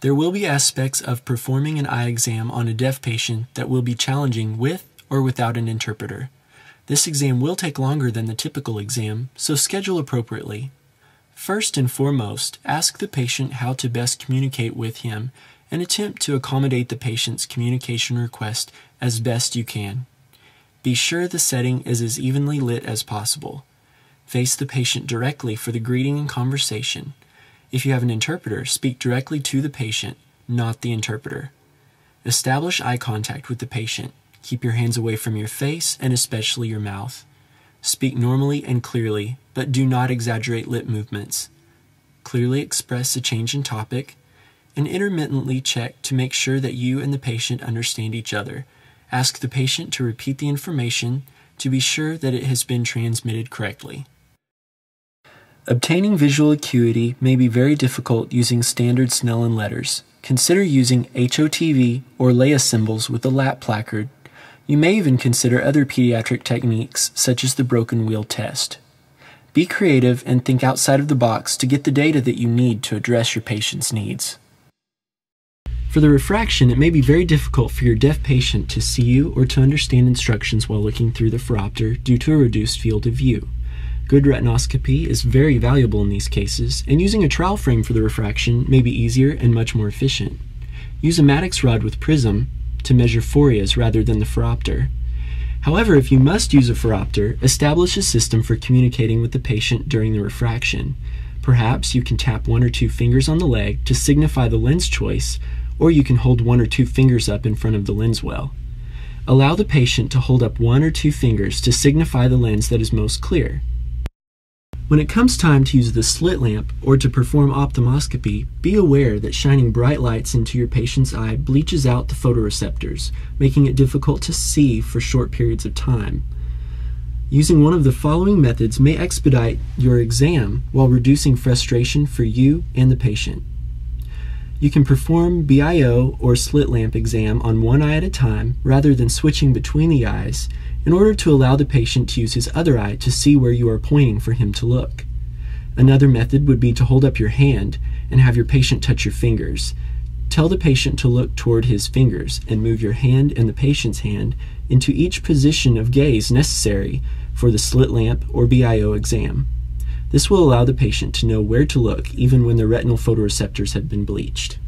There will be aspects of performing an eye exam on a deaf patient that will be challenging with or without an interpreter. This exam will take longer than the typical exam, so schedule appropriately. First and foremost, ask the patient how to best communicate with him and attempt to accommodate the patient's communication request as best you can. Be sure the setting is as evenly lit as possible. Face the patient directly for the greeting and conversation. If you have an interpreter, speak directly to the patient, not the interpreter. Establish eye contact with the patient. Keep your hands away from your face and especially your mouth. Speak normally and clearly, but do not exaggerate lip movements. Clearly express a change in topic, and intermittently check to make sure that you and the patient understand each other. Ask the patient to repeat the information to be sure that it has been transmitted correctly. Obtaining visual acuity may be very difficult using standard Snellen letters. Consider using HOTV or Leia symbols with a lap placard. You may even consider other pediatric techniques such as the broken wheel test. Be creative and think outside of the box to get the data that you need to address your patient's needs. For the refraction, it may be very difficult for your deaf patient to see you or to understand instructions while looking through the phoropter due to a reduced field of view. Good retinoscopy is very valuable in these cases, and using a trowel frame for the refraction may be easier and much more efficient. Use a Maddox rod with prism to measure phoreas rather than the phoropter. However, if you must use a phoropter, establish a system for communicating with the patient during the refraction. Perhaps you can tap 1 or 2 fingers on the leg to signify the lens choice, or you can hold 1 or 2 fingers up in front of the lens well. Allow the patient to hold up 1 or 2 fingers to signify the lens that is most clear. When it comes time to use the slit lamp or to perform ophthalmoscopy, be aware that shining bright lights into your patient's eye bleaches out the photoreceptors, making it difficult to see for short periods of time. Using one of the following methods may expedite your exam while reducing frustration for you and the patient. You can perform BIO or slit lamp exam on one eye at a time rather than switching between the eyes in order to allow the patient to use his other eye to see where you are pointing for him to look. Another method would be to hold up your hand and have your patient touch your fingers. Tell the patient to look toward his fingers and move your hand and the patient's hand into each position of gaze necessary for the slit lamp or BIO exam. This will allow the patient to know where to look even when the retinal photoreceptors have been bleached.